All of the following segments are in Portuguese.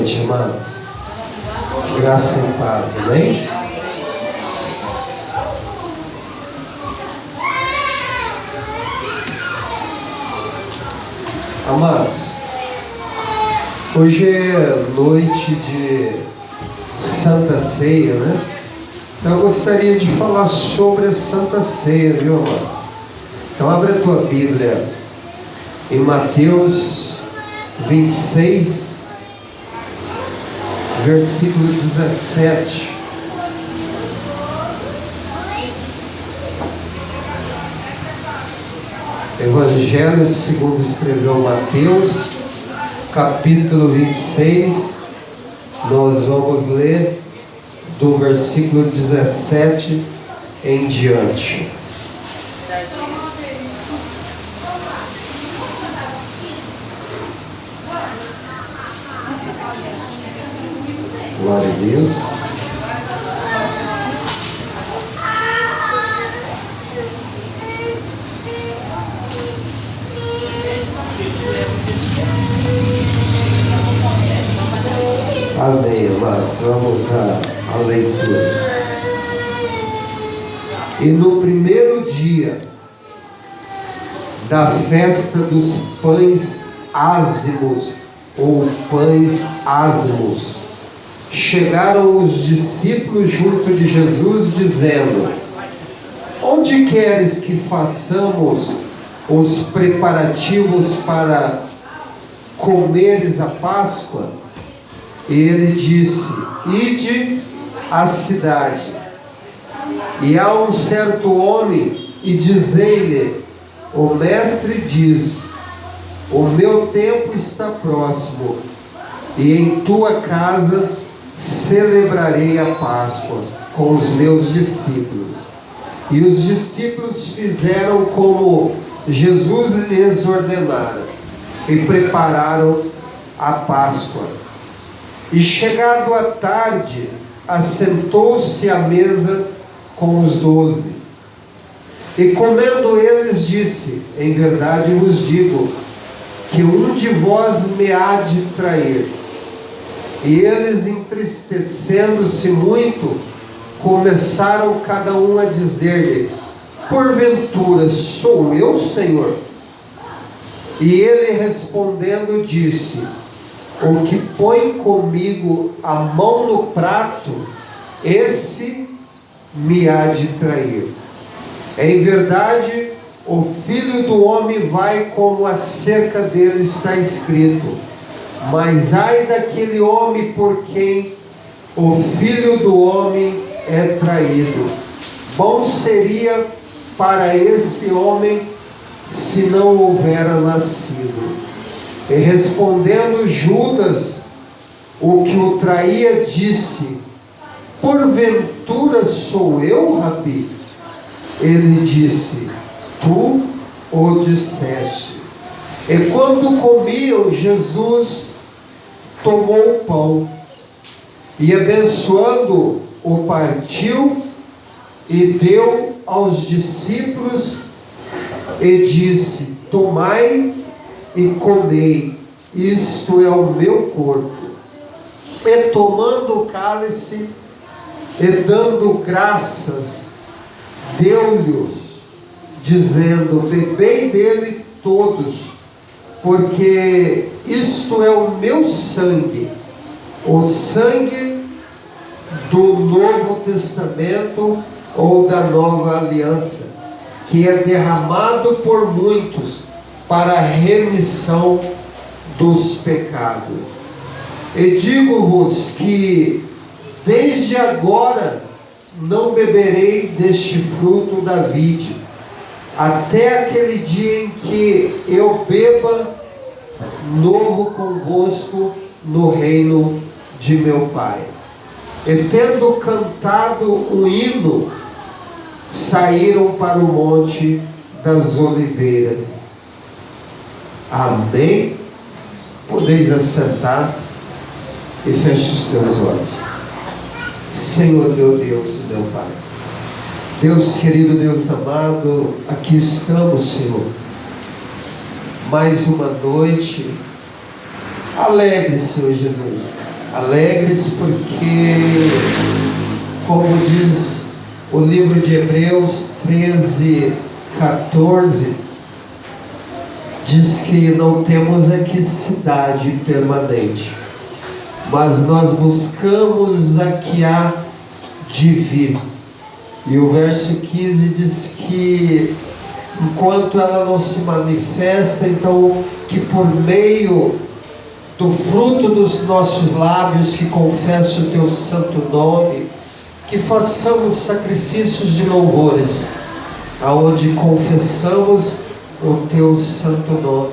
noite, amados. Graça e paz, amém? Amados, hoje é noite de Santa Ceia, né? Então eu gostaria de falar sobre a Santa Ceia, viu, amados? Então abre a tua Bíblia em Mateus 26, versículo 17. Evangelho segundo escreveu Mateus, capítulo 26. Nós vamos ler do versículo 17 em diante. Glória a Deus. Amém, amados. Vamos à leitura. E no primeiro dia da festa dos pães ázimos, ou pães ázimos, chegaram os discípulos junto de Jesus, dizendo: onde queres que façamos os preparativos para comeres a Páscoa? E ele disse: ide à cidade, e há um certo homem, e dizei-lhe: o mestre diz, o meu tempo está próximo, e em tua casa celebrarei a Páscoa com os meus discípulos. E os discípulos fizeram como Jesus lhes ordenara, e prepararam a Páscoa. E chegado a tarde, assentou-se à mesa com os 12. E comendo eles, disse: em verdade vos digo, que um de vós me há de trair. E eles, entristecendo-se muito, começaram cada um a dizer-lhe: porventura sou eu, Senhor? E ele respondendo disse: o que põe comigo a mão no prato, esse me há de trair. Em verdade, o Filho do Homem vai como acerca dele está escrito. Mas ai daquele homem por quem o Filho do Homem é traído. Bom seria para esse homem se não houvera nascido. E respondendo Judas, o que o traía, disse: porventura sou eu, Rabi? Ele disse: tu o disseste. E quando comiam, Jesus tomou o pão, e abençoando, o partiu, e deu aos discípulos, e disse: tomai e comei, isto é o meu corpo. E tomando o cálice, e dando graças, deu-lhes, dizendo: bebei dele todos, porque isto é o meu sangue, o sangue do Novo Testamento, ou da Nova Aliança, que é derramado por muitos para a remissão dos pecados. E digo-vos que desde agora não beberei deste fruto da vide, até aquele dia em que eu beba novo convosco no reino de meu Pai. E tendo cantado um hino, saíram para o Monte das Oliveiras. Amém? Podeis assentar e feche os teus olhos. Senhor meu Deus e meu Pai, Deus querido, Deus amado, aqui estamos, Senhor, mais uma noite alegre, Senhor Jesus, Alegres porque, como diz o livro de Hebreus 13:14, diz que não temos aqui cidade permanente, mas nós buscamos a que há de vir. E o verso 15 diz que enquanto ela não se manifesta, então que por meio do fruto dos nossos lábios que confessa o teu santo nome, que façamos sacrifícios de louvores, aonde confessamos o teu santo nome.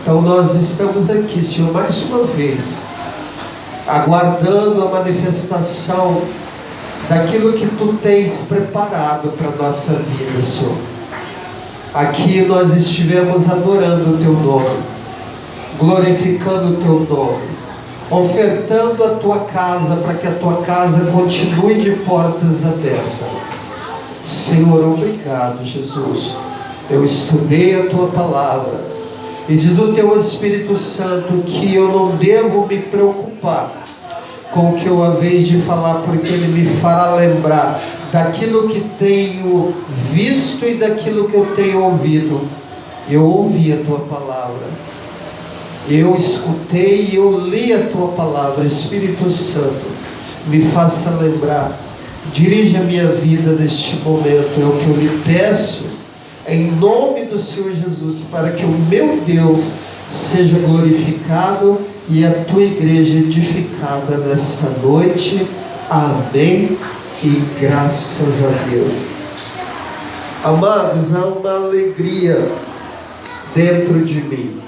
Então nós estamos aqui, Senhor, mais uma vez, aguardando a manifestação daquilo que tu tens preparado para a nossa vida, Senhor. Aqui nós estivemos adorando o teu nome, glorificando o teu nome, ofertando a tua casa para que a tua casa continue de portas abertas. Senhor, obrigado, Jesus. Eu estudei a tua palavra e diz o teu Espírito Santo que eu não devo me preocupar com o que eu havia de falar, porque ele me fará lembrar daquilo que tenho visto e daquilo que eu tenho ouvido. Eu ouvi a tua palavra, eu escutei e eu li a tua palavra. Espírito Santo, me faça lembrar, dirija a minha vida neste momento, é o que eu lhe peço, em nome do Senhor Jesus, para que o meu Deus seja glorificado e a tua igreja edificada nesta noite. Amém e graças a Deus. Amados, há uma alegria dentro de mim,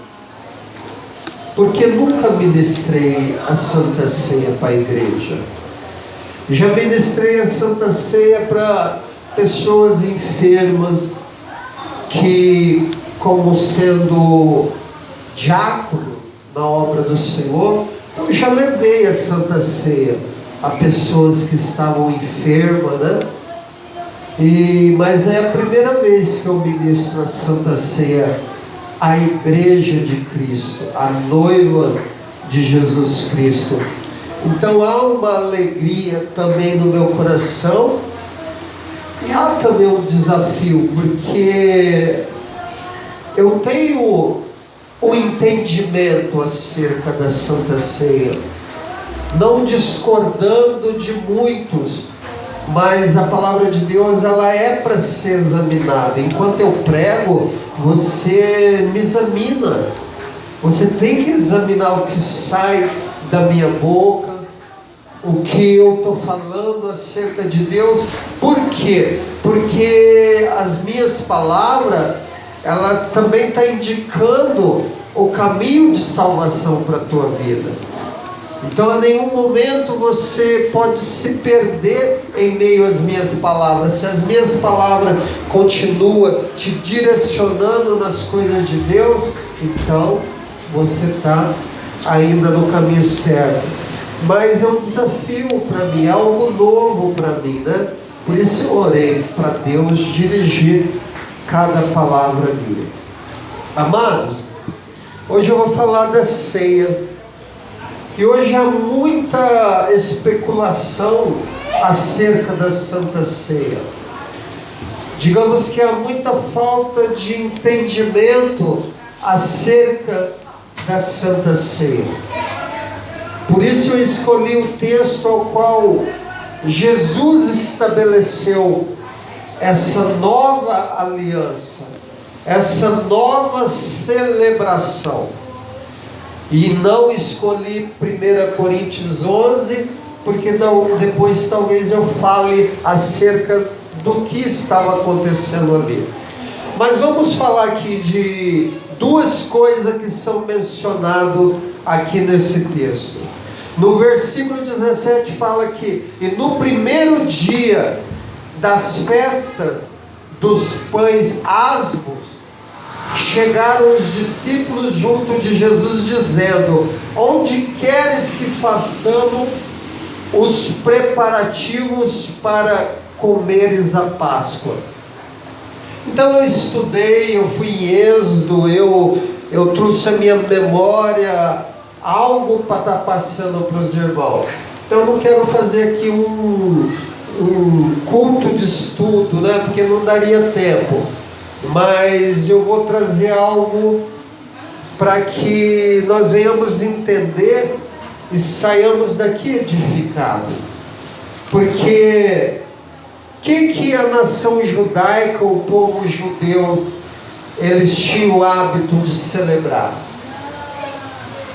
porque nunca ministrei a Santa Ceia para a igreja. Já ministrei a Santa Ceia para pessoas enfermas, que, como sendo diácono na obra do Senhor, eu já levei a Santa Ceia a pessoas que estavam enfermas, né? Mas é a primeira vez que eu ministro a Santa Ceia à Igreja de Cristo, a noiva de Jesus Cristo. Então há uma alegria também no meu coração, e há também um desafio, porque eu tenho o entendimento acerca da Santa Ceia, não discordando de muitos, mas a palavra de Deus, ela é para ser examinada. Enquanto eu prego, você me examina, você tem que examinar o que sai da minha boca, o que eu estou falando acerca de Deus. Por quê? Porque as minhas palavras, ela também está indicando o caminho de salvação para a tua vida. Então, a nenhum momento você pode se perder em meio às minhas palavras. Se as minhas palavras continuam te direcionando nas coisas de Deus, então você está ainda no caminho certo. Mas é um desafio para mim, é algo novo para mim, né? Por isso eu orei para Deus dirigir cada palavra minha. Amados, hoje eu vou falar da ceia. E hoje há muita especulação acerca da Santa Ceia. Digamos que há muita falta de entendimento acerca da Santa Ceia. Por isso eu escolhi o texto ao qual Jesus estabeleceu essa nova aliança, essa nova celebração. E não escolhi 1 Coríntios 11, porque depois talvez eu fale acerca do que estava acontecendo ali. Mas vamos falar aqui de duas coisas que são mencionadas aqui nesse texto. No versículo 17 fala que: e no primeiro dia das festas dos pães asmos, chegaram os discípulos junto de Jesus, dizendo: onde queres que façamos os preparativos para comeres a Páscoa? Então eu estudei, eu fui em Êxodo, eu trouxe a minha memória algo para estar passando para os irmãos. Então eu não quero fazer aqui um culto de estudo, né? Porque não daria tempo. Mas eu vou trazer algo para que nós venhamos entender e saiamos daqui edificados. Porque que a nação judaica, o povo judeu, eles tinham o hábito de celebrar?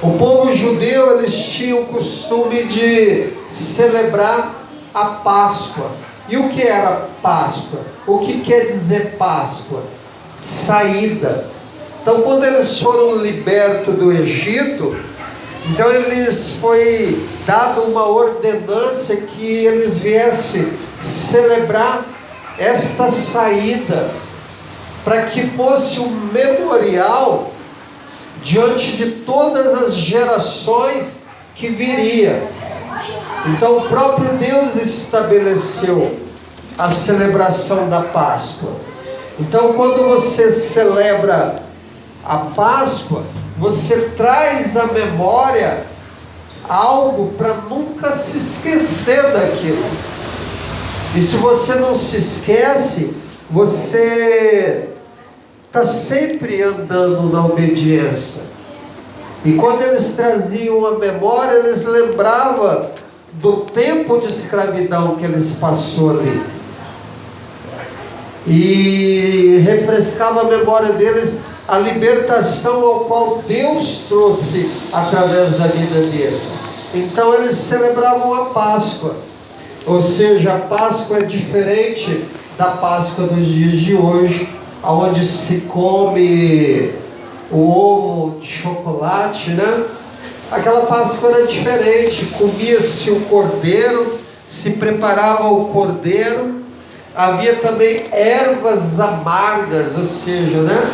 O povo judeu, eles tinham o costume de celebrar a Páscoa. E o que era Páscoa? O que quer dizer Páscoa? Saída. Então, quando eles foram libertos do Egito, então eles foi dado uma ordenança que eles viessem celebrar esta saída, para que fosse um memorial diante de todas as gerações que viria. Então o próprio Deus estabeleceu a celebração da Páscoa. Então quando você celebra a Páscoa, você traz à memória algo para nunca se esquecer daquilo. E se você não se esquece, você está sempre andando na obediência. E quando eles traziam a memória, eles lembravam do tempo de escravidão que eles passaram ali. E refrescava a memória deles a libertação ao qual Deus trouxe através da vida deles. Então eles celebravam a Páscoa. Ou seja, a Páscoa é diferente da Páscoa dos dias de hoje, onde se come o ovo de chocolate, né? Aquela Páscoa era diferente, comia-se o cordeiro, se preparava o cordeiro, havia também ervas amargas, ou seja, né?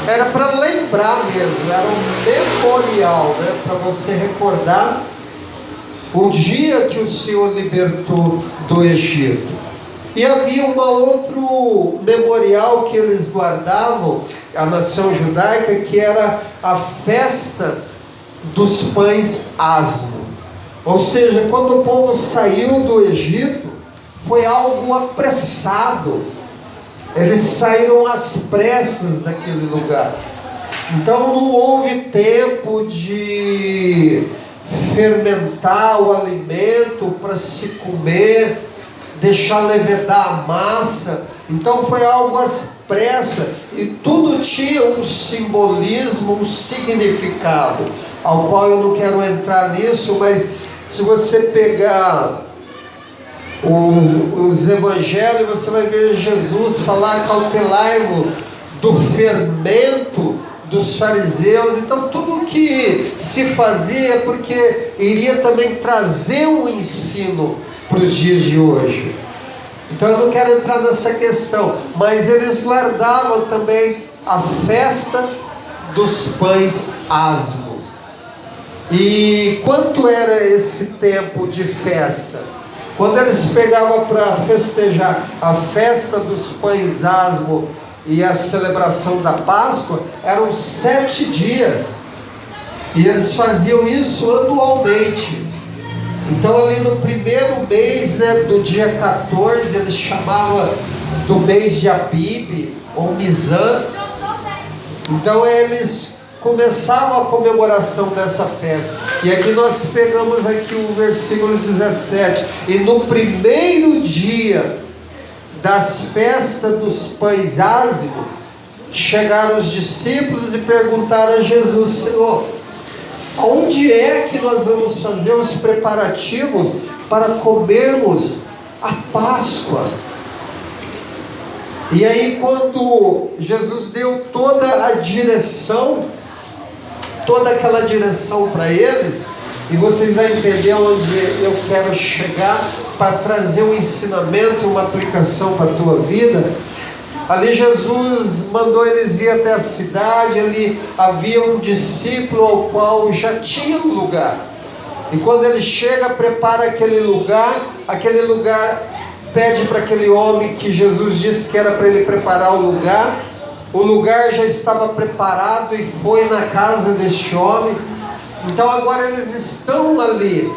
Era para lembrar mesmo, era um memorial, né? Para você recordar o dia que o Senhor libertou do Egito. E havia um outro memorial que eles guardavam, a nação judaica, que era a festa dos pães asmos. Ou seja, quando o povo saiu do Egito, foi algo apressado. Eles saíram às pressas daquele lugar. Então não houve tempo de fermentar o alimento para se comer, deixar levedar a massa. Então foi algo às pressas, e tudo tinha um simbolismo, um significado, ao qual eu não quero entrar nisso, mas se você pegar os evangelhos, você vai ver Jesus falar: cautelai-vos do fermento dos fariseus. Então tudo que se fazia porque iria também trazer um ensino para os dias de hoje. Então eu não quero entrar nessa questão, mas eles guardavam também a festa dos pães asmos. E quanto era esse tempo de festa? Quando eles pegavam para festejar a festa dos pães asmos e a celebração da Páscoa, eram 7 dias. E eles faziam isso anualmente. Então ali no primeiro mês, né, do dia 14, eles chamavam do mês de Abib, ou Nisan. Então eles começavam a comemoração dessa festa. E aqui nós pegamos aqui o versículo 17. E no primeiro dia das festas dos pães ázimos, chegaram os discípulos e perguntaram a Jesus: Senhor, onde é que nós vamos fazer os preparativos para comermos a Páscoa? E aí quando Jesus deu toda a direção, toda aquela direção para eles, e vocês vão entender onde eu quero chegar para trazer um ensinamento, uma aplicação para a tua vida. Ali Jesus mandou eles ir até a cidade. Ali havia um discípulo ao qual já tinha um lugar. E quando ele chega, prepara aquele lugar pede para aquele homem que Jesus disse que era para ele preparar o lugar. O lugar já estava preparado e foi na casa deste homem. Então agora eles estão ali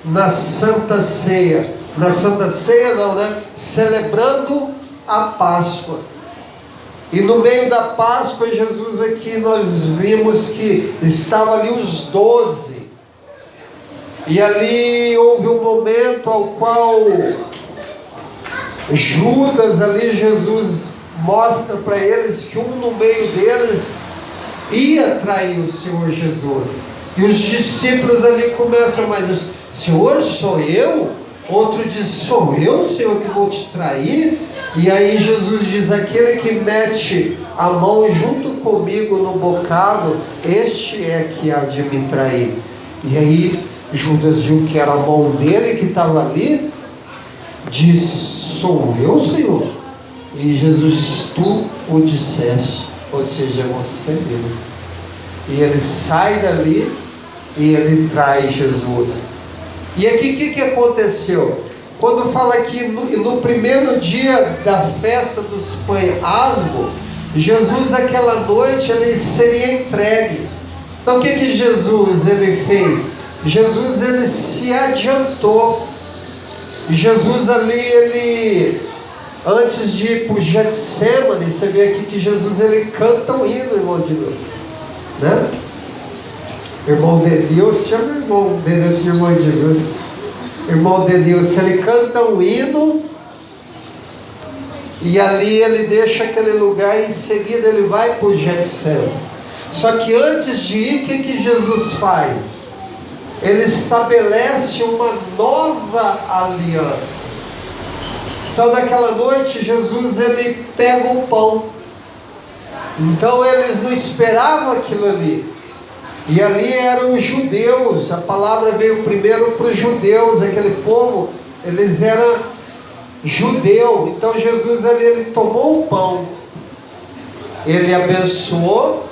na Santa Ceia. Na Santa Ceia não, né? Celebrando a Páscoa. E no meio da Páscoa, Jesus aqui, nós vimos que estava ali os 12. E ali houve um momento ao qual Judas ali, Jesus mostra para eles que um no meio deles ia trair o Senhor Jesus. E os discípulos ali começam, mas Senhor, sou eu? Outro diz, sou eu, Senhor, que vou te trair? E aí Jesus diz, aquele que mete a mão junto comigo no bocado, este é que há de me trair. E aí Judas viu que era a mão dele que estava ali, disse, sou eu, Senhor? E Jesus disse, tu o disseste, ou seja, você mesmo. E ele sai dali e ele trai Jesus. E aqui o que aconteceu? Quando fala aqui no primeiro dia da festa dos pães asmos, Jesus aquela noite ele seria entregue. Então o que Jesus ele fez? Jesus ele se adiantou. Jesus ali, ele antes de ir para o Getsemane, você vê aqui que Jesus ele canta um hino, irmão de Deus, né? Irmão de Deus, chama irmão de Deus de irmão de Deus. Irmão de Deus, ele canta um hino e ali ele deixa aquele lugar e em seguida ele vai para o Getsemane. Só que antes de ir, o que Jesus faz? Ele estabelece uma nova aliança. Então naquela noite Jesus ele pega o pão. Então eles não esperavam aquilo ali. E ali eram os judeus. A palavra veio primeiro para os judeus. Aquele povo, eles eram judeu. Então Jesus ali ele tomou o pão. Ele abençoou.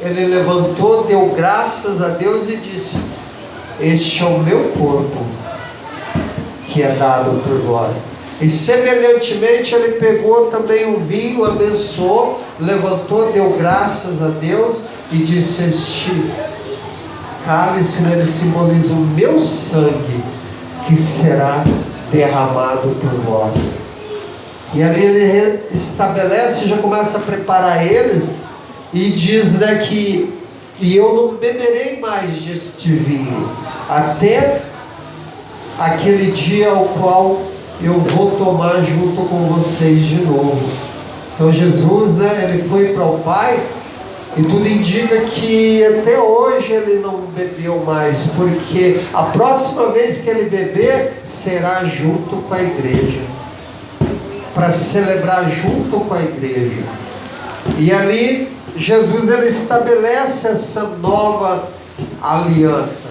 Ele levantou, deu graças a Deus e disse: este é o meu corpo que é dado por vós. E semelhantemente ele pegou também o vinho, abençoou, levantou, deu graças a Deus e disse: este cálice ele simboliza o meu sangue que será derramado por vós. E ali ele estabelece, já começa a preparar eles e diz que e eu não beberei mais deste vinho até aquele dia ao qual eu vou tomar junto com vocês de novo. Então Jesus, ele foi para o Pai e tudo indica que até hoje ele não bebeu mais, porque a próxima vez que ele beber será junto com a igreja, para celebrar junto com a igreja. E ali Jesus ele estabelece essa nova aliança.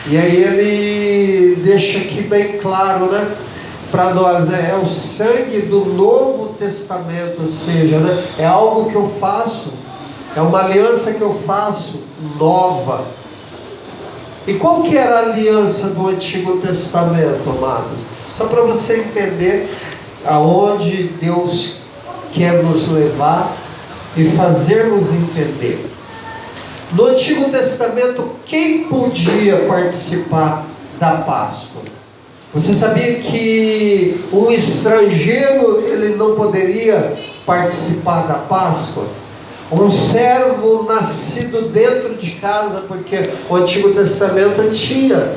E aí ele deixa aqui bem claro, para nós, é o sangue do Novo Testamento, ou seja, é algo que eu faço, é uma aliança que eu faço nova. E qual que era a aliança do Antigo Testamento, amados? Só para você entender aonde Deus quer nos levar e fazer-nos entender. No Antigo Testamento, quem podia participar da Páscoa? Você sabia que um estrangeiro ele não poderia participar da Páscoa? Um servo nascido dentro de casa, porque o Antigo Testamento tinha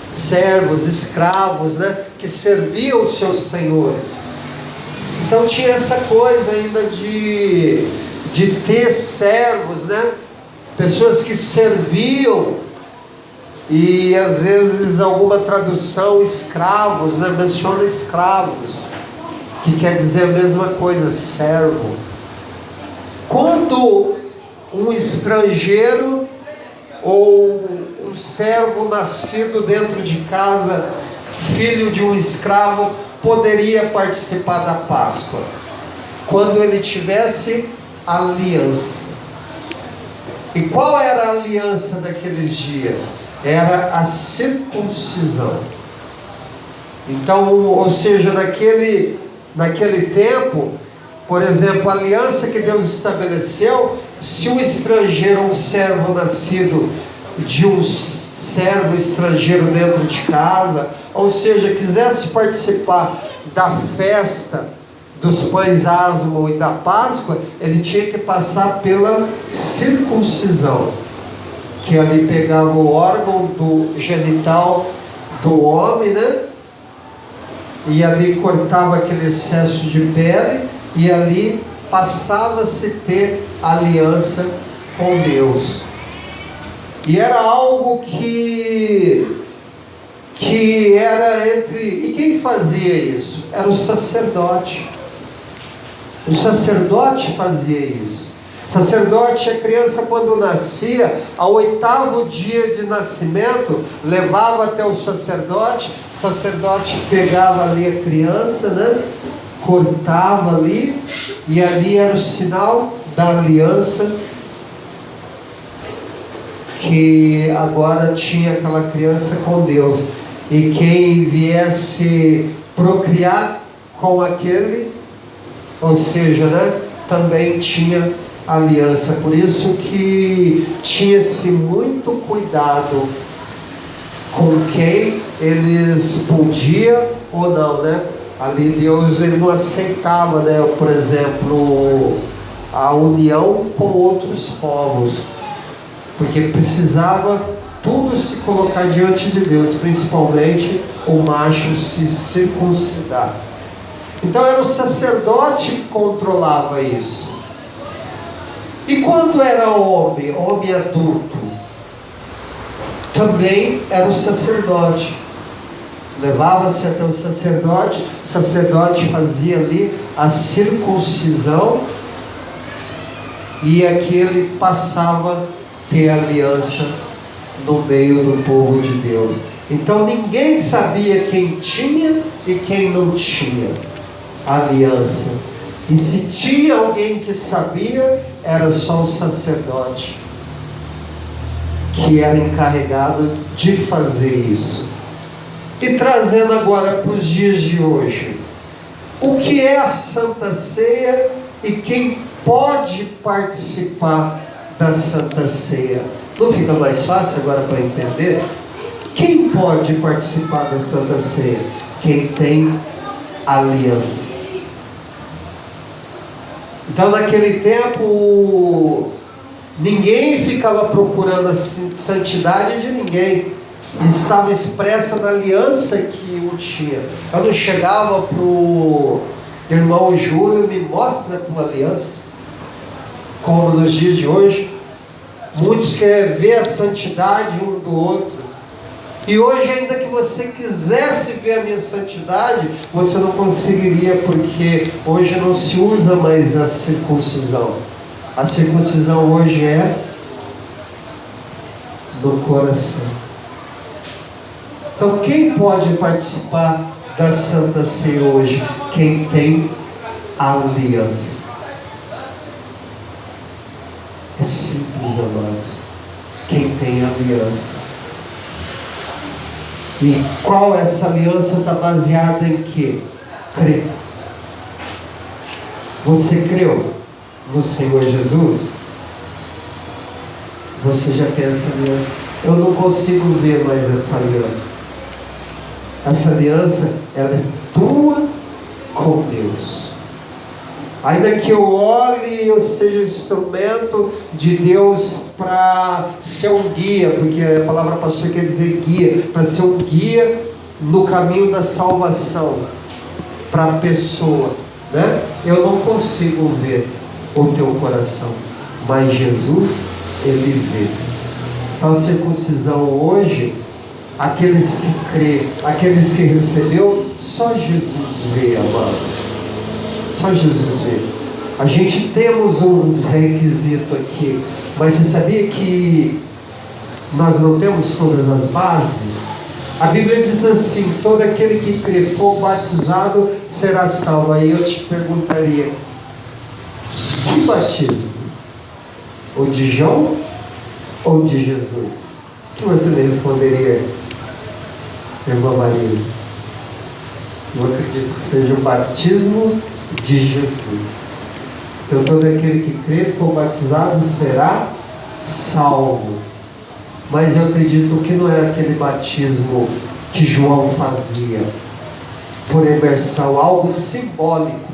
servos, escravos, que serviam os seus senhores. Então tinha essa coisa ainda de ter servos, pessoas que serviam, e às vezes alguma tradução escravos, menciona escravos, que quer dizer a mesma coisa, servo. Quando um estrangeiro ou um servo nascido dentro de casa, filho de um escravo, poderia participar da Páscoa? Quando ele tivesse aliança. E qual era a aliança daqueles dias? Era a circuncisão. Então, ou seja, naquele tempo, por exemplo, a aliança que Deus estabeleceu, se um estrangeiro, um servo nascido de um servo estrangeiro dentro de casa, ou seja, quisesse participar da festa dos pães asmo e da Páscoa, ele tinha que passar pela circuncisão, que ali pegava o órgão do genital do homem, né? E ali cortava aquele excesso de pele, e ali passava-se a ter aliança com Deus. E era algo que era entre... E quem fazia isso? Era o sacerdote. O sacerdote fazia isso. O sacerdote, a criança quando nascia, ao 8º dia de nascimento, levava até o sacerdote pegava ali a criança, né? Cortava ali, e ali era o sinal da aliança, que agora tinha aquela criança com Deus, e quem viesse procriar com aquele, ou seja, né, também tinha aliança. Por isso que tinha-se muito cuidado com quem eles podiam ou não, né? Ali Deus, ele não aceitava, né, por exemplo, a união com outros povos, porque precisava tudo se colocar diante de Deus, principalmente o macho se circuncidar. Então era o sacerdote que controlava isso. E quando era homem adulto, também era o sacerdote. Levava-se até o sacerdote fazia ali a circuncisão, e aquele passava a ter aliança no meio do povo de Deus. Então ninguém sabia quem tinha e quem não tinha aliança. E se tinha alguém que sabia, era só o sacerdote, que era encarregado de fazer isso. E trazendo agora para os dias de hoje, o que é a Santa Ceia e quem pode participar da Santa Ceia? Não fica mais fácil agora para entender? Quem pode participar da Santa Ceia? Quem tem aliança. Então naquele tempo ninguém ficava procurando a santidade de ninguém, estava expressa na aliança que um tinha. Eu não chegava para o irmão Júlio, me mostra a tua aliança, como nos dias de hoje. Muitos querem ver a santidade um do outro, e hoje, ainda que você quisesse ver a minha santidade, você não conseguiria, porque hoje não se usa mais a circuncisão. A circuncisão hoje é no coração. Então quem pode participar da Santa Ceia hoje? Quem tem aliança. É simples, amados. Quem tem aliança. E qual essa aliança está baseada em quê? Crer. Você creu no Senhor Jesus? Você já tem essa aliança? Eu não consigo ver mais essa aliança. Essa aliança, ela é tua com Deus. Ainda que eu olhe e eu seja instrumento de Deus para ser um guia, porque a palavra pastor quer dizer guia, para ser um guia no caminho da salvação para a pessoa, né? Eu não consigo ver o teu coração, mas Jesus, Ele vê. Então a circuncisão hoje, aqueles que crê, aqueles que recebeu, só Jesus vê, amados. Só Jesus vê. A gente temos uns requisitos aqui, mas você sabia que nós não temos todas as bases? A Bíblia diz assim: todo aquele que crê for batizado será salvo. Aí eu te perguntaria: que batismo? O de João ou de Jesus? O que você me responderia, irmã Maria? Eu acredito que seja o batismo de Jesus. Então todo aquele que crê e for batizado será salvo. mas eu acredito que não era aquele batismo que João fazia por imersão, algo simbólico.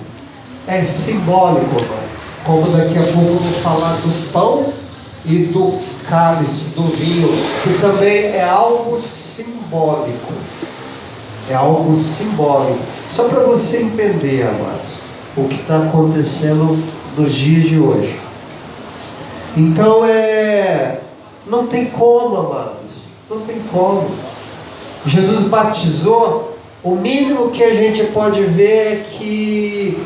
É simbólico, mano. Como daqui a pouco eu vou falar do pão e do cálice, do vinho, que também é algo simbólico. É algo simbólico. Só para você entender, amados, o que está acontecendo nos dias de hoje. Então não tem como, amados, não tem como. Jesus batizou, o mínimo que a gente pode ver é que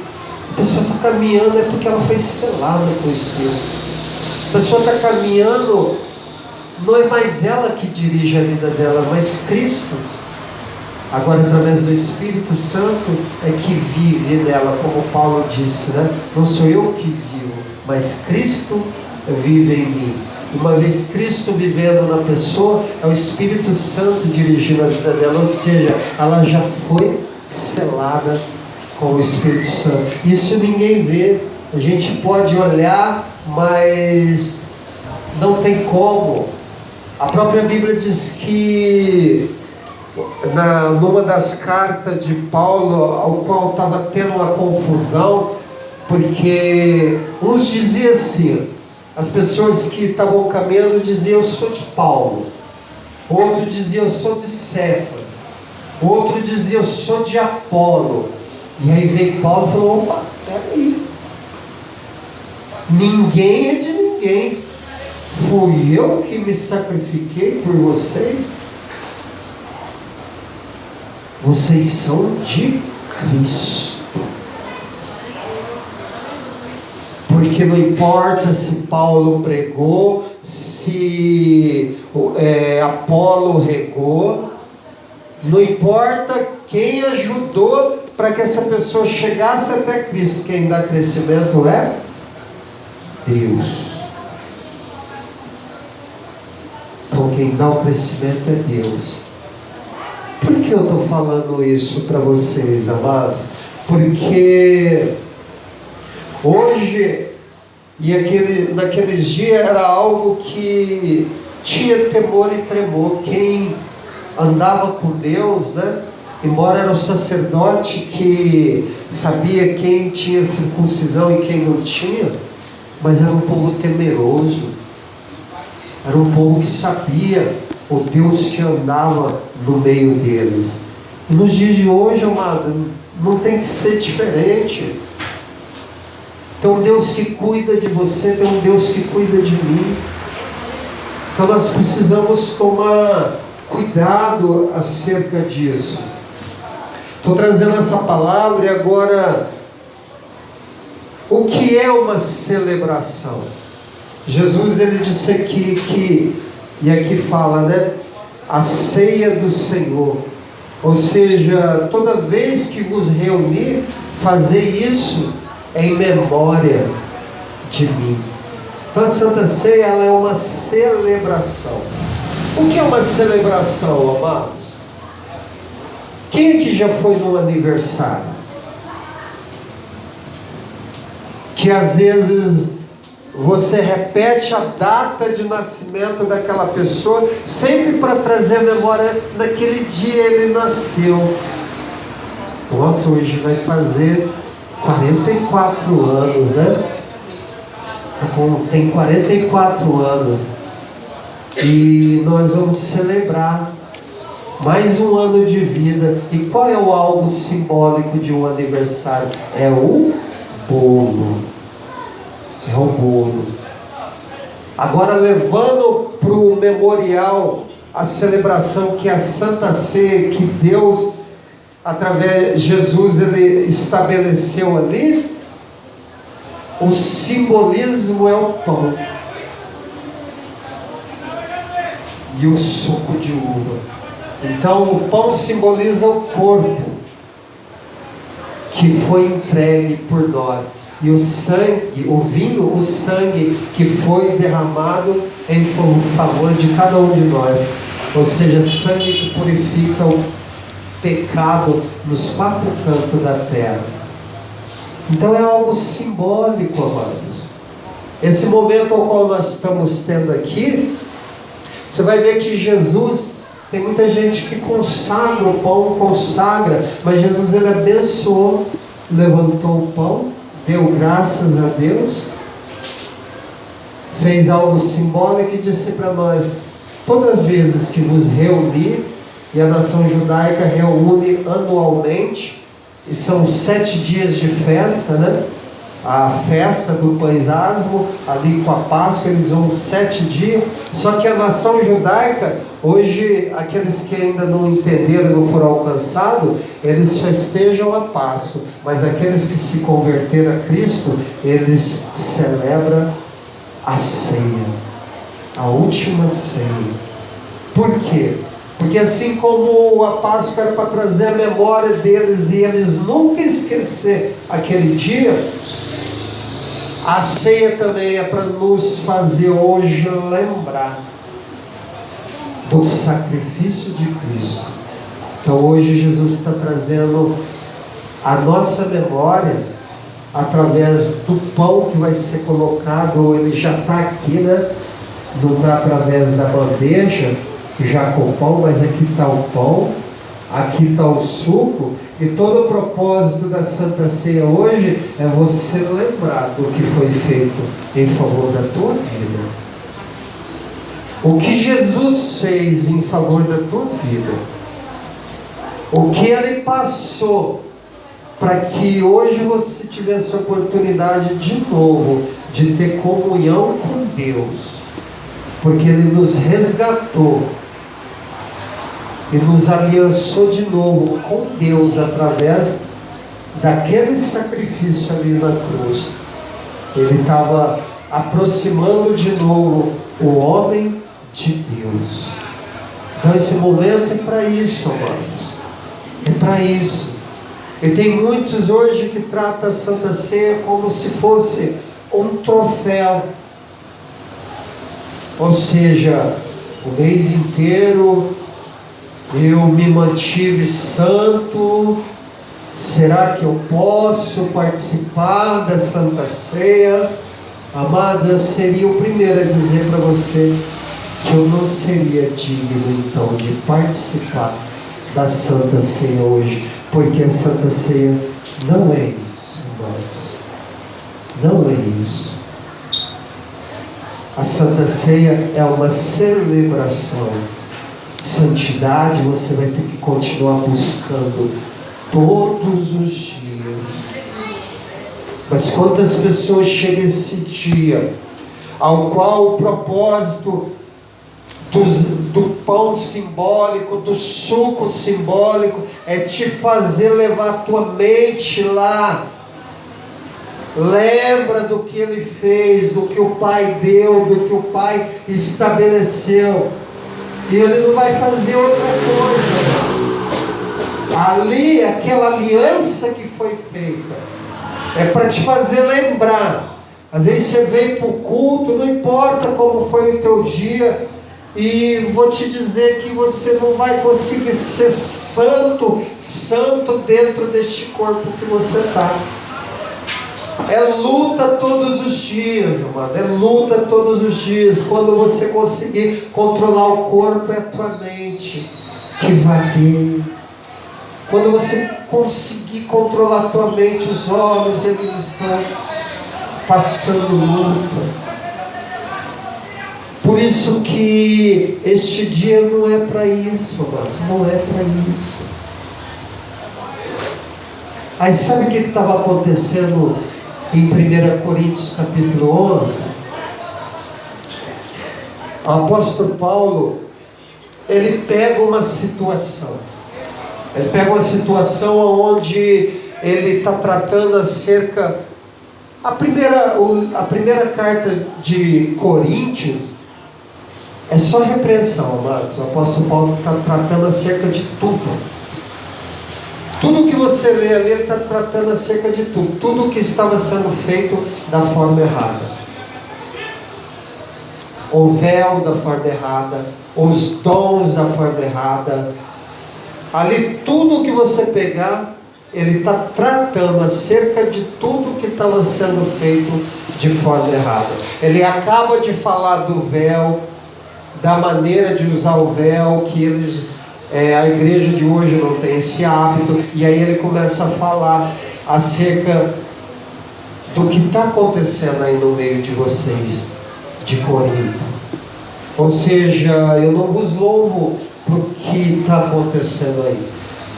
a pessoa está caminhando é porque ela foi selada com o Espírito. A pessoa está caminhando, não é mais ela que dirige a vida dela, mas Cristo. Agora, através do Espírito Santo, é que vive nela, como Paulo disse, né? Não sou eu que vivo, mas Cristo vive em mim. Uma vez Cristo vivendo na pessoa, é o Espírito Santo dirigindo a vida dela, ou seja, ela já foi selada com o Espírito Santo. Isso ninguém vê, a gente pode olhar, mas não tem como. A própria Bíblia diz que numa das cartas de Paulo, ao qual estava tendo uma confusão, porque uns diziam assim, as pessoas que estavam caminhando diziam: eu sou de Paulo. Outro dizia: eu sou de Cefas. Outro dizia: eu sou de Apolo. E aí veio Paulo e falou: opa, peraí, ninguém é de ninguém. Fui eu que me sacrifiquei por vocês. Vocês são de Cristo. Porque não importa se Paulo pregou, se Apolo regou, não importa quem ajudou para que essa pessoa chegasse até Cristo. Quem dá crescimento é Deus. Então quem dá o crescimento é Deus. Por que eu estou falando isso para vocês, amados? Porque hoje e naqueles dias era algo que tinha temor e tremor. Quem andava com Deus, né? Embora era o sacerdote que sabia quem tinha circuncisão e quem não tinha, mas era um povo temeroso, era um povo que sabia o Deus que andava no meio deles. E nos dias de hoje, amado, não tem que ser diferente. Tem um Deus que cuida de você, tem um Deus que cuida de mim. Então nós precisamos tomar cuidado acerca disso. Estou trazendo essa palavra e agora, o que é uma celebração? Jesus, ele disse aqui e aqui fala, né? A ceia do Senhor. Ou seja, toda vez que vos reunir, fazer isso em memória de mim. Então a Santa Ceia, ela é uma celebração. O que é uma celebração, amados? Quem aqui já foi num aniversário? Que às vezes você repete a data de nascimento daquela pessoa, sempre para trazer a memória, naquele dia ele nasceu. Nossa, hoje vai fazer 44 anos, né? Tem 44 anos. E nós vamos celebrar mais um ano de vida. E qual é o algo simbólico de um aniversário? É o bolo. É o bolo. Agora, levando para o memorial a celebração que é a Santa Ceia, que Deus, através de Jesus, ele estabeleceu ali. O simbolismo é o pão e o suco de uva. Então o pão simboliza o corpo que foi entregue por nós, e o sangue, o vinho, o sangue que foi derramado em favor de cada um de nós. Ou seja, sangue que purifica o pecado nos quatro cantos da terra. Então é algo simbólico, amados. Esse momento ao qual nós estamos tendo aqui, Você vai ver que Jesus, tem muita gente que consagra o pão, consagra, mas Jesus ele abençoou, levantou o pão, deu graças a Deus, fez algo simbólico e disse para nós: toda vez que vos reunir, e a nação judaica reúne anualmente, e são 7 dias de festa, né? A festa do pães asmo, ali com a Páscoa, eles vão 7 dias. Só que a nação judaica, hoje, aqueles que ainda não entenderam, não foram alcançados, eles festejam a Páscoa. Mas aqueles que se converteram a Cristo, eles celebram a ceia, a última ceia. Por quê? Porque assim como a Páscoa era para trazer a memória deles e eles nunca esquecer aquele dia, a ceia também é para nos fazer hoje lembrar do sacrifício de Cristo. Então hoje Jesus está trazendo a nossa memória através do pão que vai ser colocado, ele já está aqui, né? Não está através da bandeja, já com o pão, mas aqui está o pão, aqui está o suco, e todo o propósito da Santa Ceia hoje é você lembrar do que foi feito em favor da tua vida. O que Jesus fez em favor da tua vida, o que Ele passou para que hoje você tivesse a oportunidade de novo de ter comunhão com Deus, porque Ele nos resgatou e nos aliançou de novo com Deus através daquele sacrifício ali na cruz. Ele estava aproximando de novo o homem de Deus. Então esse momento é para isso, amados. É para isso. E tem muitos hoje que tratam a Santa Ceia como se fosse um troféu. Ou seja, o mês inteiro eu me mantive santo. Será que eu posso participar da Santa Ceia? Amado, eu seria o primeiro a dizer para você que eu não seria digno então de participar da Santa Ceia hoje, porque a Santa Ceia não é isso, irmãos. Não é isso. A Santa Ceia é uma celebração. Santidade você vai ter que continuar buscando todos os dias. Mas quantas pessoas chega esse dia ao qual o propósito do pão simbólico, do suco simbólico, é te fazer levar a tua mente lá. Lembra do que Ele fez, do que o Pai deu, do que o Pai estabeleceu. E Ele não vai fazer outra coisa. Ali, aquela aliança que foi feita, é para te fazer lembrar. Às vezes você veio para o culto, não importa como foi o teu dia, e vou te dizer que você não vai conseguir ser santo dentro deste corpo que você está. É luta todos os dias, amado. É luta todos os dias. Quando você conseguir controlar o corpo, é a tua mente que vagueia. Quando você conseguir controlar a tua mente, os olhos, eles estão passando luta. Por isso que este dia não é para isso, amados. Não é para isso. Aí sabe o que estava acontecendo em 1 Coríntios capítulo 11? O apóstolo Paulo, ele pega uma situação. Ele pega uma situação onde ele está tratando acerca... A primeira carta de Coríntios é só repreensão, amados. O apóstolo Paulo está tratando acerca de tudo. Tudo que você lê ali, ele está tratando acerca de tudo. Tudo que estava sendo feito da forma errada. O véu da forma errada, os dons da forma errada. Ali tudo que você pegar, ele está tratando acerca de tudo que estava sendo feito de forma errada. Ele acaba de falar do véu, da maneira de usar o véu, que eles, a igreja de hoje não tem esse hábito. E aí ele começa a falar acerca do que está acontecendo aí no meio de vocês, de Corinto. Ou seja, eu não vos louvo por que está acontecendo aí.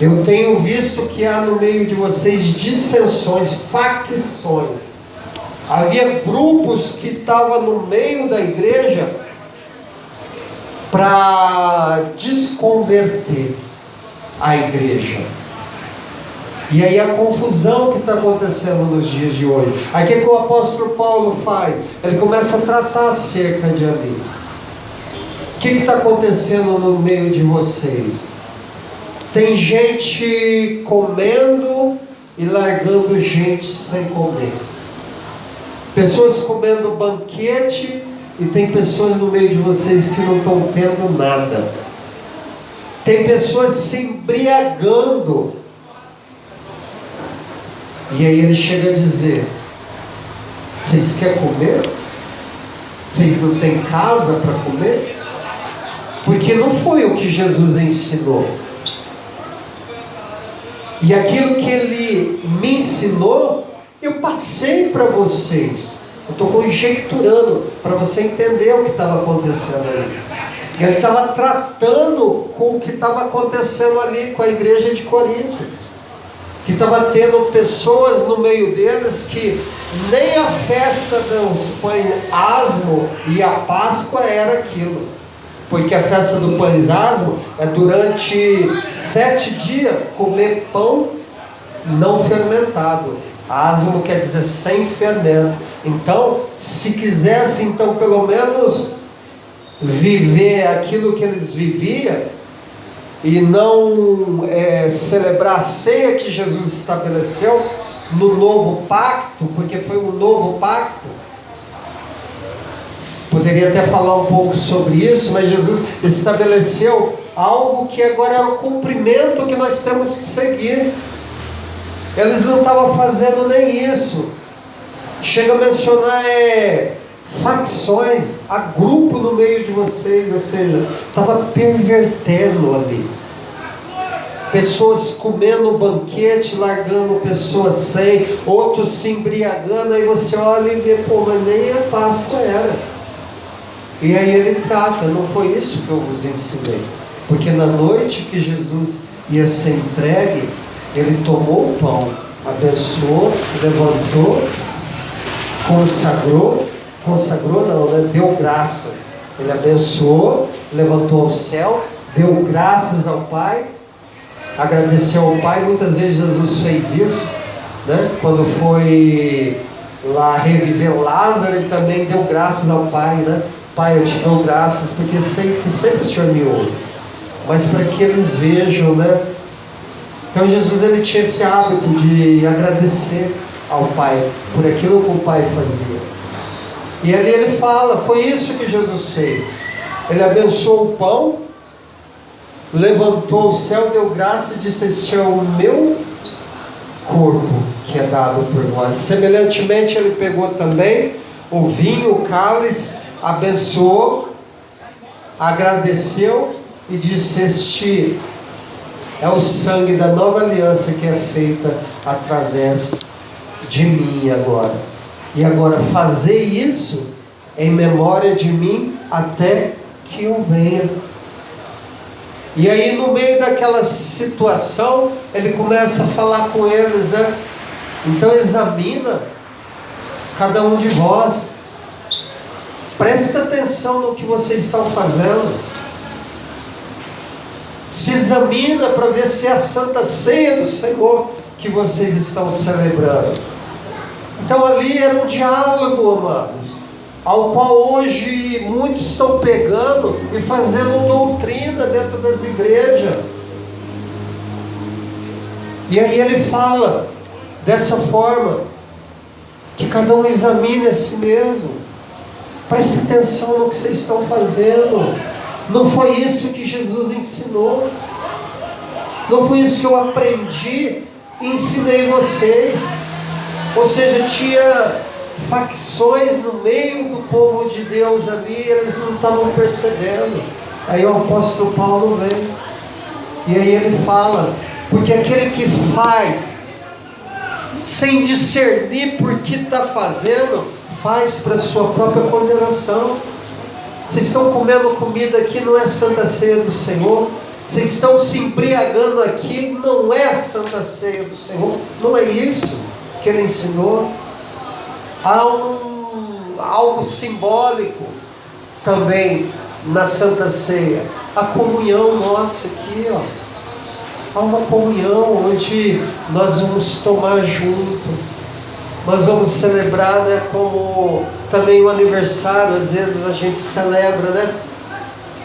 Eu tenho visto que há no meio de vocês dissensões, facções. Havia grupos que estavam no meio da igreja para desconverter a igreja. E aí a confusão que está acontecendo nos dias de hoje. Aí o que o apóstolo Paulo faz? Ele começa a tratar acerca de ali. O que está acontecendo no meio de vocês? Tem gente comendo e largando gente sem comer. Pessoas comendo banquete e tem pessoas no meio de vocês que não estão tendo nada. Tem pessoas se embriagando. E aí ele chega a dizer: vocês querem comer? Vocês não têm casa para comer? Porque não foi o que Jesus ensinou. E aquilo que ele me ensinou, eu passei para vocês. Eu estou conjecturando para você entender o que estava acontecendo ali. Ele estava tratando com o que estava acontecendo ali com a igreja de Corinto, que estava tendo pessoas no meio deles que nem a festa dos pães asmo e a Páscoa era aquilo. Porque a festa do pães asmo é durante 7 dias comer pão não fermentado. Asmo quer dizer sem fermento. Então, se quisesse então pelo menos viver aquilo que eles viviam e não celebrar a ceia que Jesus estabeleceu no novo pacto, porque foi um novo pacto. Poderia até falar um pouco sobre isso, mas Jesus estabeleceu algo que agora é o cumprimento que nós temos que seguir. Eles não estavam fazendo nem isso. Chega a mencionar facções, há grupo no meio de vocês, ou seja, estava pervertendo ali. Pessoas comendo banquete, largando pessoas sem, outros se embriagando, aí você olha e vê, pô, mas nem a Páscoa era. E aí ele trata, não foi isso que eu vos ensinei. Porque na noite que Jesus ia ser entregue, ele tomou o pão, abençoou, levantou, consagrou não, né? Deu graça. Ele abençoou, levantou ao céu, deu graças ao Pai, agradeceu ao Pai. Muitas vezes Jesus fez isso, né? Quando foi lá reviver Lázaro, ele também deu graças ao Pai, né? Pai, eu te dou graças porque sempre o Senhor me ouve, mas para que eles vejam, né? Então Jesus, ele tinha esse hábito de agradecer ao Pai por aquilo que o Pai fazia. E ali ele fala, foi isso que Jesus fez. Ele abençoou o pão, levantou o céu, deu graça e disse: este é o meu corpo que é dado por vós. Semelhantemente ele pegou também o vinho, o cálice, abençoou, agradeceu e disse: este é o sangue da nova aliança que é feita através de mim agora. E agora fazer isso em memória de mim até que eu venha. E aí no meio daquela situação, ele começa a falar com eles, né? Então examina cada um de vós. Presta atenção no que vocês estão fazendo. Se examina para ver se é a Santa Ceia do Senhor que vocês estão celebrando. Então ali era um diálogo, amados, ao qual hoje muitos estão pegando e fazendo doutrina dentro das igrejas. E aí ele fala dessa forma, que cada um examine a si mesmo. Preste atenção no que vocês estão fazendo. Não foi isso que Jesus ensinou. Não foi isso que eu aprendi e ensinei vocês. Ou seja, tinha facções no meio do povo de Deus ali, eles não estavam percebendo. Aí o apóstolo Paulo vem, e aí ele fala, porque aquele que faz, sem discernir por que está fazendo, faz para sua própria condenação. Vocês estão comendo comida aqui, não é Santa Ceia do Senhor. Vocês estão se embriagando aqui, não é a Santa Ceia do Senhor. Não é isso que ele ensinou. Há algo simbólico também na Santa Ceia. A comunhão nossa aqui, ó. Há uma comunhão onde nós vamos tomar junto. Nós vamos celebrar, né, como também o aniversário. Às vezes a gente celebra, né,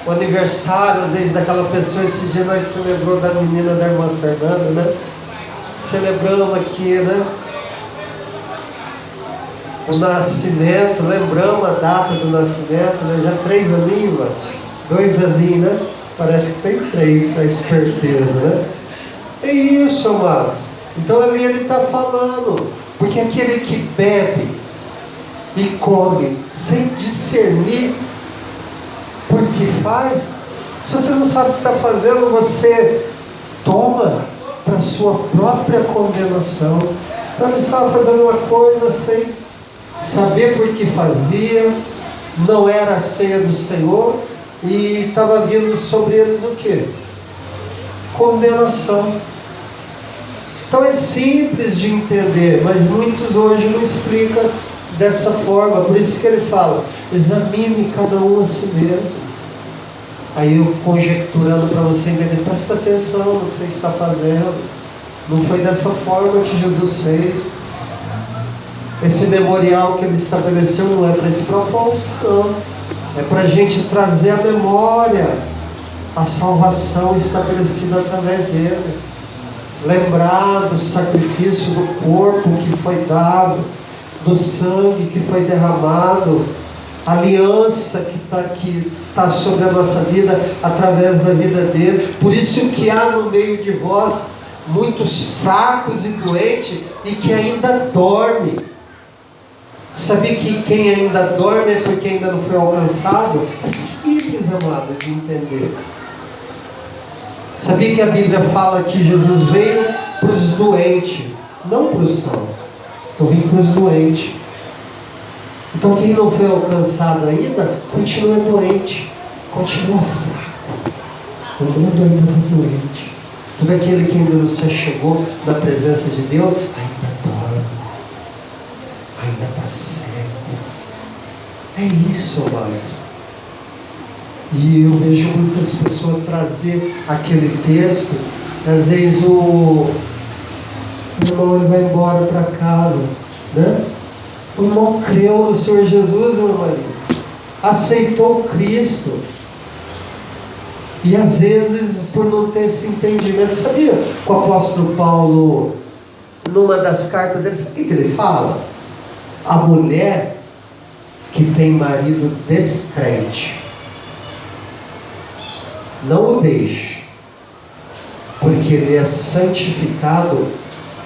o aniversário, às vezes, daquela pessoa. Esse dia nós celebrou da menina da irmã Fernanda, né? Celebramos aqui, né, o nascimento, lembramos a data do nascimento, né? Já 3 aninhos, mano. 2 aninhos, né? Parece que tem 3, a esperteza, né? É isso, amados. Então ali ele está falando, porque aquele que bebe e come sem discernir por que faz, se você não sabe o que está fazendo, você toma para sua própria condenação. Então ele estava fazendo uma coisa sem saber por que fazia, não era a ceia do Senhor, e estava vindo sobre eles o quê? Condenação. Então é simples de entender, mas muitos hoje não explicam dessa forma. Por isso que ele fala, examine cada um a si mesmo. Aí eu conjecturando para você entender, presta atenção no que você está fazendo. Não foi dessa forma que Jesus fez. Esse memorial que ele estabeleceu não é para esse propósito, não. É para a gente trazer à memória a salvação estabelecida através dele. Lembrar do sacrifício do corpo que foi dado, do sangue que foi derramado, a aliança que está sobre a nossa vida através da vida dele. Por isso que há no meio de vós muitos fracos e doentes e que ainda dormem. Sabia que quem ainda dorme é porque ainda não foi alcançado? É simples, amado, de entender. Sabia que a Bíblia fala que Jesus veio para os doentes, não para os sãos. Eu vim para os doentes. Então quem não foi alcançado ainda, continua doente, continua fraco. O mundo ainda está doente. Todo aquele que ainda não se chegou na presença de Deus, ainda dorme, ainda está cego. É isso, amados. E eu vejo muitas pessoas trazer aquele texto. Às vezes o irmão ele vai embora para casa, né? O irmão creu no Senhor Jesus, meu marido, aceitou Cristo, e às vezes por não ter esse entendimento, sabia que o apóstolo Paulo, numa das cartas dele, sabe o que ele fala? A mulher que tem marido descrente, não o deixe, porque ele é santificado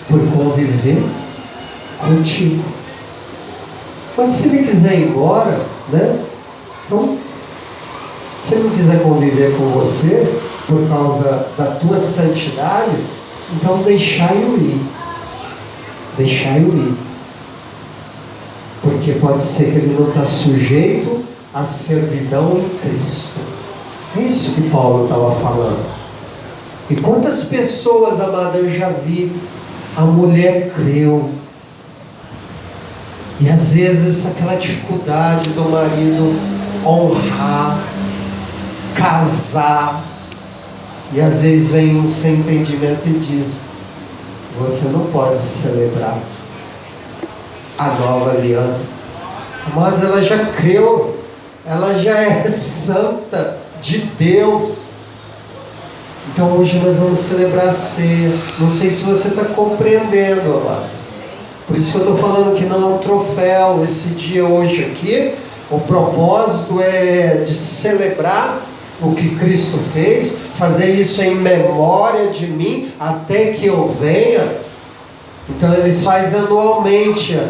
por conviver contigo. Mas se ele quiser ir embora, né? Então, se ele não quiser conviver com você por causa da tua santidade, então deixai-o ir. Deixai-o ir. Porque pode ser que ele não está sujeito à servidão em Cristo. É isso que Paulo estava falando. E quantas pessoas, amada, eu já vi, a mulher creu, e às vezes aquela dificuldade do marido honrar, casar, e às vezes vem um sem entendimento e diz: você não pode celebrar a nova aliança. Mas ela já creu, ela já é santa de Deus. Então hoje nós vamos celebrar a ceia. Não sei se você está compreendendo, amado. Por isso que eu estou falando que não é um troféu. Esse dia hoje aqui, o propósito é de celebrar o que Cristo fez, fazer isso em memória de mim, até que eu venha. Então eles fazem anualmente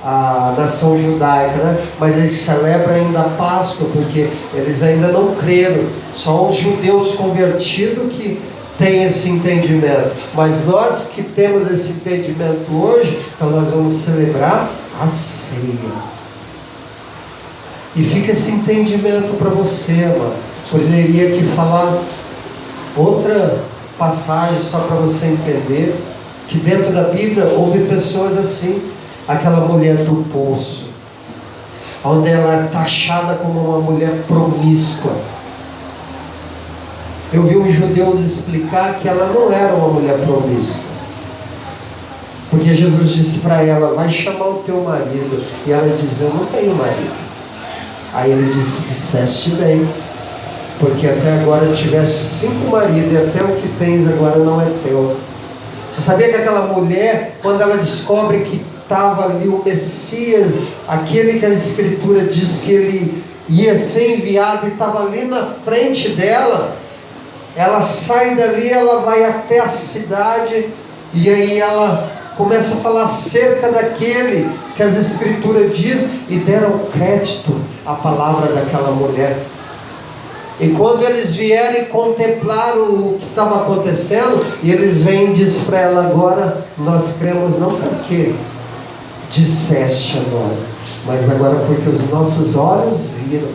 a nação judaica, né? Mas eles celebram ainda a Páscoa, porque eles ainda não creram. Só os judeus convertidos que têm esse entendimento. Mas nós que temos esse entendimento hoje, então nós vamos celebrar a ceia. E fica esse entendimento para você, amado. Poderia aqui falar outra passagem só para você entender que dentro da Bíblia houve pessoas assim. Aquela mulher do poço, onde ela é taxada como uma mulher promíscua. Eu vi uns judeus explicar que ela não era uma mulher promíscua, porque Jesus disse para ela: vai chamar o teu marido. E ela disse: eu não tenho marido. Aí ele disse: disseste bem, porque até agora tiveste 5 maridos e até o que tens agora não é teu. Você sabia que aquela mulher, quando ela descobre que estava ali o Messias, aquele que a Escritura diz que ele ia ser enviado, e estava ali na frente dela, ela sai dali, ela vai até a cidade, e aí ela começa a falar acerca daquele que as Escrituras diz, e deram crédito à palavra daquela mulher. E quando eles vieram e contemplaram o que estava acontecendo, e eles vêm e dizem para ela: agora nós cremos não porque disseste a nós, mas agora porque os nossos olhos viram.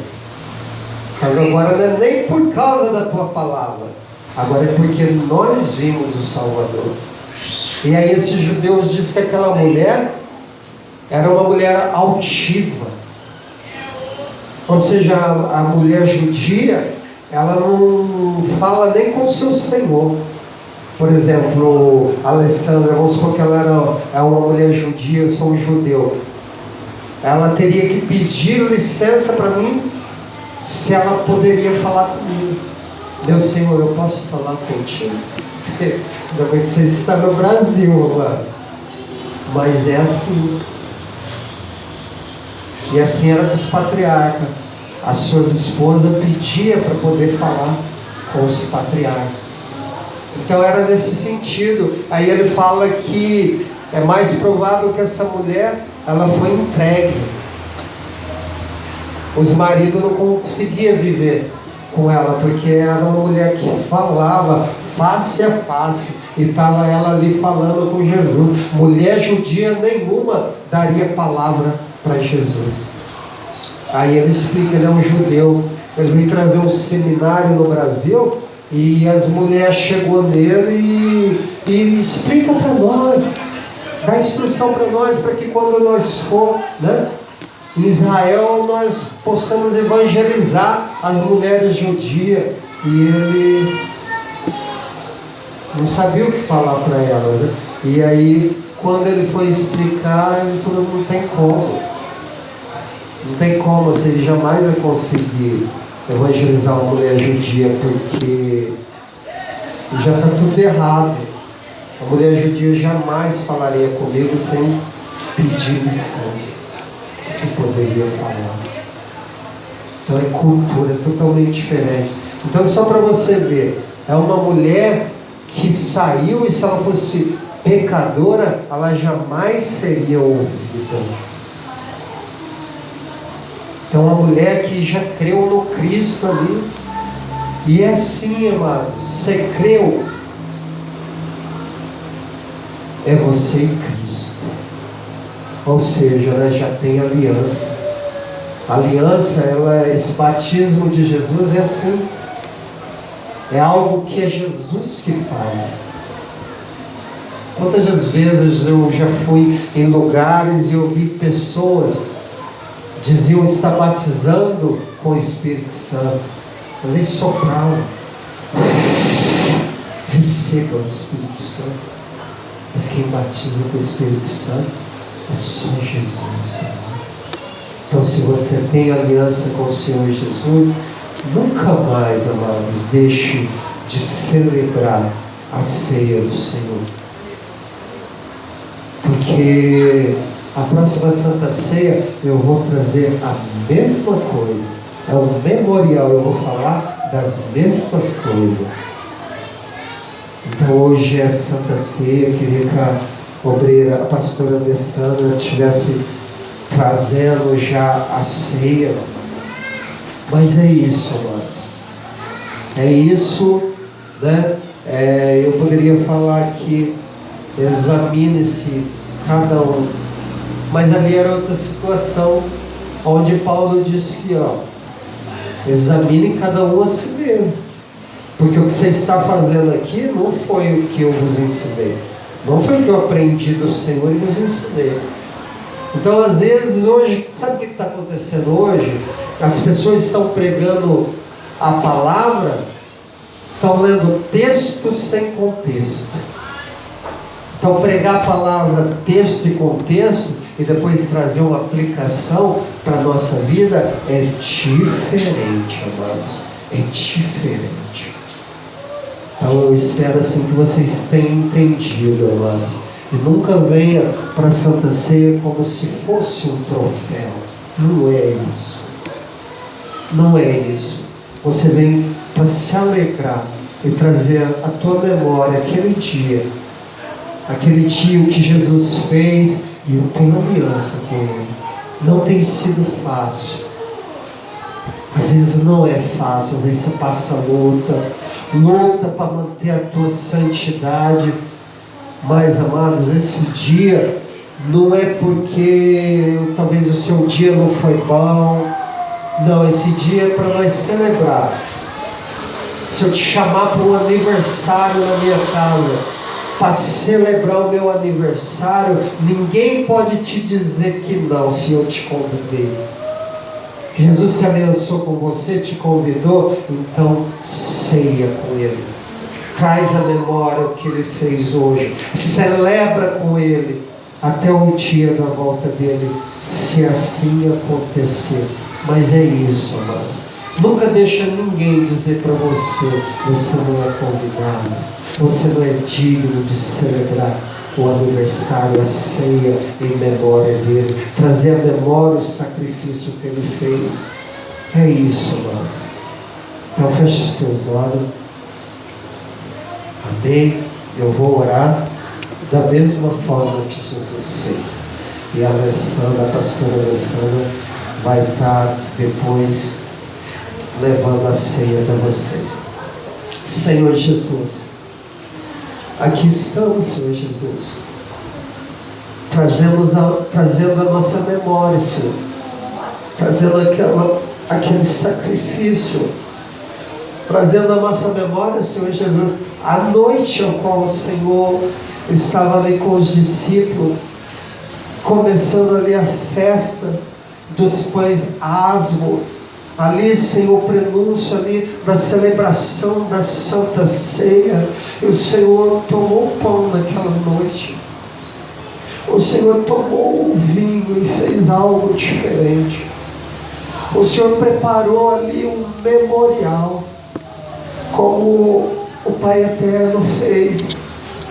Agora não é nem por causa da tua palavra, agora é porque nós vimos o Salvador. E aí esses judeus dizem que aquela mulher era uma mulher altiva. Ou seja, a mulher judia, ela não fala nem com o seu senhor. Por exemplo, a Alessandra, vamos supor que ela é uma mulher judia, eu sou um judeu. Ela teria que pedir licença para mim, se ela poderia falar comigo. Meu senhor, eu posso falar contigo? Ainda bem que você está no Brasil, mano. Mas é assim. E assim era com os patriarcas. As suas esposas pediam para poder falar com os patriarcas. Então era nesse sentido. Aí ele fala que é mais provável que essa mulher, ela foi entregue. Os maridos não conseguiam viver com ela, porque era uma mulher que falava face a face, e estava ela ali falando com Jesus. Mulher judia nenhuma daria palavra para Jesus. Aí ele explica, ele é um judeu, ele veio trazer um seminário no Brasil, e as mulheres chegou nele e explica para nós, dá instrução para nós, para que quando nós for, né, em Israel, nós possamos evangelizar as mulheres judias. E ele não sabia o que falar para elas, né? E aí, quando ele foi explicar, ele falou: não tem como. Não tem como, você jamais vai conseguir evangelizar uma mulher judia, porque já está tudo errado. A mulher judia jamais falaria comigo sem pedir licença, se poderia falar. Então é cultura, é totalmente diferente. Então só para você ver, é uma mulher que saiu, e se ela fosse pecadora, ela jamais seria ouvida. Então uma mulher que já creu no Cristo ali. E é assim, amados, você creu, é você e Cristo. Ou seja, né, já tem aliança. A aliança, esse batismo de Jesus é assim. É algo que é Jesus que faz. Quantas vezes eu já fui em lugares e eu vi pessoas diziam estar batizando com o Espírito Santo, mas eles sopravam: receba o Espírito Santo. Mas quem batiza com o Espírito Santo é só Jesus. Então, se você tem aliança com o Senhor Jesus, nunca mais, amados, deixe de celebrar a ceia do Senhor. Porque a próxima Santa Ceia eu vou trazer a mesma coisa. É um memorial, eu vou falar das mesmas coisas. Então hoje é Santa Ceia. Eu queria que a obreira, a pastora Alessandra, estivesse trazendo já a ceia. Mas é isso, amados. É isso, né? Eu poderia falar que examine-se cada um. Mas ali era outra situação, onde Paulo disse que, examine cada um a si mesmo. Porque o que você está fazendo aqui não foi o que eu vos ensinei. Não foi o que eu aprendi do Senhor e vos ensinei. Então, às vezes, hoje, sabe o que está acontecendo hoje? As pessoas estão pregando a palavra, estão lendo texto sem contexto. Então, pregar a palavra, texto e contexto, e depois trazer uma aplicação para a nossa vida, é diferente, amados. É diferente. Então, eu espero assim que vocês tenham entendido, amados. E nunca venha para a Santa Ceia como se fosse um troféu. Não é isso. Não é isso. Você vem para se alegrar e trazer à tua memória aquele dia o que Jesus fez, e eu tenho aliança com Ele. Não tem sido fácil. Às vezes não é fácil, às vezes você passa luta para manter a tua santidade. Mas, amados, esse dia não é porque talvez o seu dia não foi bom. Não, esse dia é para nós celebrar. Se eu te chamar para um aniversário na minha casa, para celebrar o meu aniversário, ninguém pode te dizer que não, se eu te convidei. Jesus se aliançou com você, te convidou, então ceia com Ele. Traz à memória o que Ele fez hoje. Celebra com Ele até o dia da volta dEle, se assim acontecer. Mas é isso, amado. Nunca deixa ninguém dizer para você: você não é convidado, você não é digno de celebrar o aniversário, a ceia em memória dEle. Trazer à memória o sacrifício que Ele fez. É isso, amado. Então feche os teus olhos. Amém? Eu vou orar da mesma forma que Jesus fez. E a Alessandra, a pastora Alessandra, vai estar depois levando a ceia para vocês. Senhor Jesus, aqui estamos, Senhor Jesus, trazendo a nossa memória, Senhor, trazendo aquele sacrifício, trazendo a nossa memória, Senhor Jesus, a noite ao qual o Senhor estava ali com os discípulos, começando ali a festa dos pães asmos, ali, Senhor, o prenúncio ali da celebração da Santa Ceia. E o Senhor tomou o pão naquela noite, o Senhor tomou o vinho e fez algo diferente. O Senhor preparou ali um memorial, como o Pai Eterno fez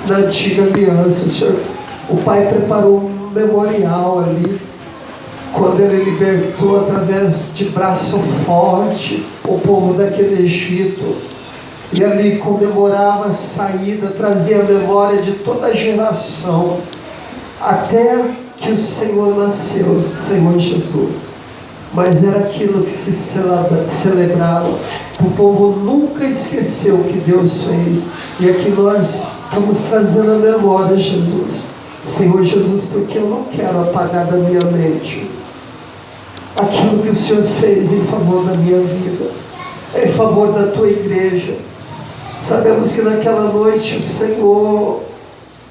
na antiga aliança. O Pai preparou um memorial ali, quando Ele libertou através de braço forte o povo daquele Egito, e ali comemorava a saída, trazia a memória de toda a geração, até que o Senhor nasceu, Senhor Jesus. Mas era aquilo que se celebrava. O povo nunca esqueceu o que Deus fez. E aqui nós estamos trazendo a memória, Jesus. Senhor Jesus, porque eu não quero apagar da minha mente aquilo que o Senhor fez em favor da minha vida, em favor da tua igreja. Sabemos que naquela noite o Senhor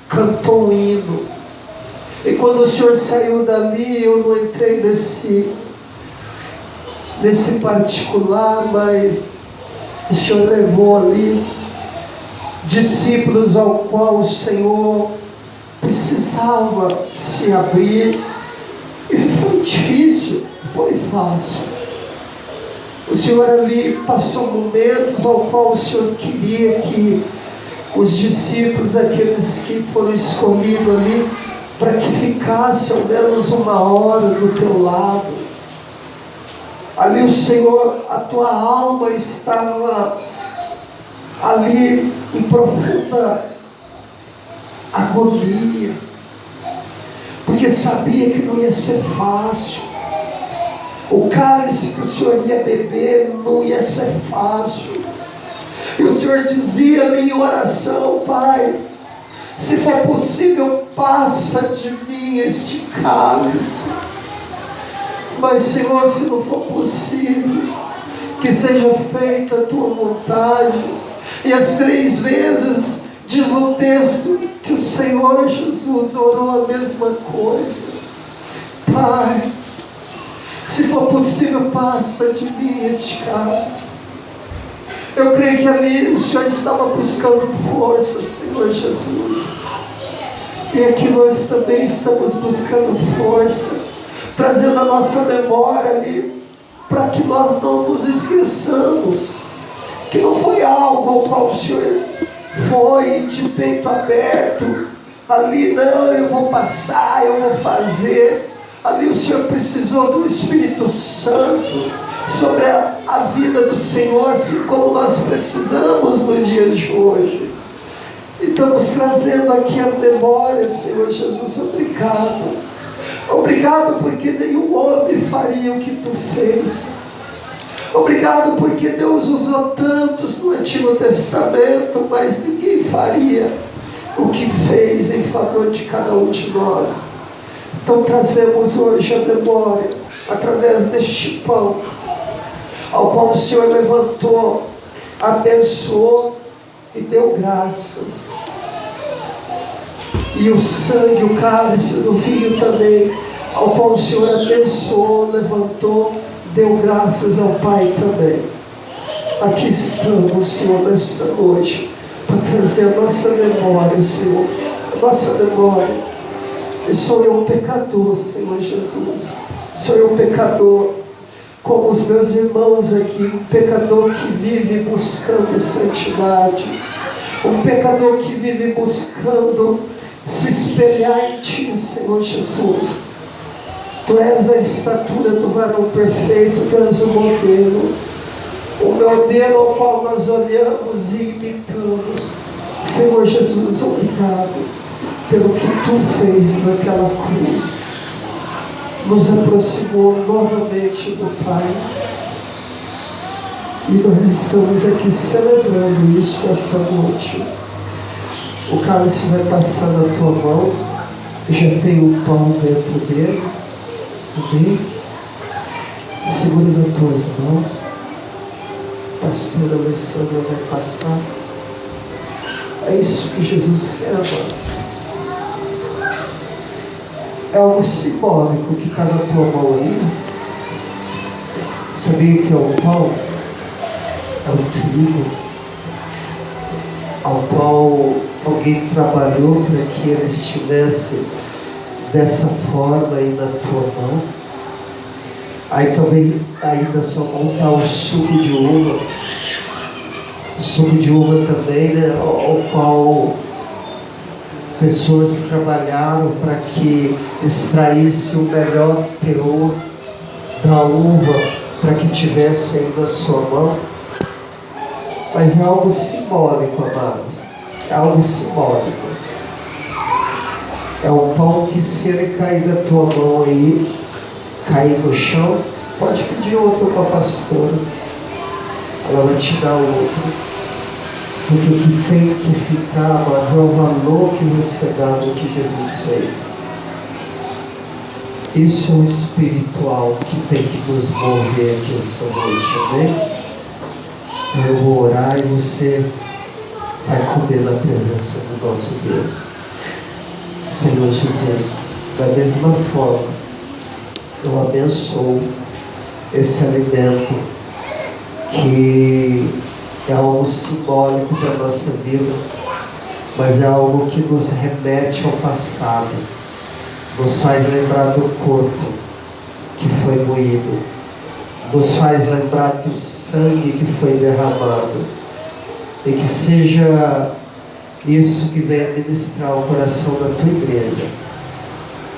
cantou um hino. E quando o Senhor saiu dali, eu não entrei nesse particular, mas o Senhor levou ali discípulos ao qual o Senhor precisava se abrir. E foi difícil, foi fácil. O Senhor ali passou momentos ao qual o Senhor queria que os discípulos, aqueles que foram escolhidos ali, para que ficasse ao menos uma hora do teu lado. Ali o Senhor, a tua alma estava ali em profunda agonia, porque porque sabia que não ia ser fácil. O cálice que o Senhor ia beber não ia ser fácil. E o Senhor dizia ali em oração: Pai, se for possível, passa de mim este cálice. Mas, Senhor, se não for possível, que seja feita a tua vontade. E as 3 vezes diz o texto que o Senhor Jesus orou a mesma coisa: Pai, se for possível, passa de mim este cálice. Eu creio que ali o Senhor estava buscando força, Senhor Jesus. E aqui nós também estamos buscando força, trazendo a nossa memória ali, para que nós não nos esqueçamos que não foi algo ao qual o Senhor foi de peito aberto, ali, não, eu vou passar, eu vou fazer. Ali o Senhor precisou do Espírito Santo sobre a vida do Senhor, assim como nós precisamos no dia de hoje. E estamos trazendo aqui a memória, Senhor Jesus. Obrigado. Obrigado porque nenhum homem faria o que Tu fez. Obrigado porque Deus usou tantos no Antigo Testamento, mas ninguém faria o que fez em favor de cada um de nós. Então trazemos hoje a memória, através deste pão, ao qual o Senhor levantou, abençoou e deu graças. E o sangue, o cálice do vinho também, ao qual o Senhor abençoou, levantou, deu graças ao Pai também. Aqui estamos, Senhor, nesta noite, para trazer a nossa memória, Senhor, a nossa memória. E sou eu um pecador, Senhor Jesus. Sou eu um pecador, como os meus irmãos aqui, um pecador que vive buscando santidade, um pecador que vive buscando se espelhar em Ti, Senhor Jesus. Tu és a estatura do varão perfeito, Tu és o modelo ao qual nós olhamos e imitamos. Senhor Jesus, obrigado pelo que Tu fez naquela cruz. Nos aproximou novamente do Pai. E nós estamos aqui celebrando isso esta noite. O cálice vai passar na tua mão. Já tem o pão dentro dele. Amém? Segura nas tuas mãos. A pastora Alessandra vai passar. É isso que Jesus quer, amados. É algo simbólico que está na tua mão aí. Sabia que é o pão? É o trigo, ao qual alguém trabalhou para que ele estivesse dessa forma aí na tua mão. Aí também aí na sua mão está o suco de uva. O suco de uva também, né, ao qual pessoas trabalharam para que extraísse o melhor teor da uva, para que tivesse aí na sua mão. Mas é algo simbólico, amados. É algo simbólico. É o pão que, se ele cair da tua mão aí, cair no chão, pode pedir outro para a pastora. Ela vai te dar outro. Porque o que tem que ficar, amados, é o valor que você dá no que Jesus fez. Isso é o espiritual que tem que nos mover aqui essa noite, amém? Então eu vou orar e você vai comer na presença do nosso Deus. Senhor Jesus, da mesma forma, eu abençoo esse alimento que é algo simbólico para a nossa vida, mas é algo que nos remete ao passado, nos faz lembrar do corpo que foi moído, nos faz lembrar do sangue que foi derramado, e que seja isso que venha ministrar o coração da tua igreja,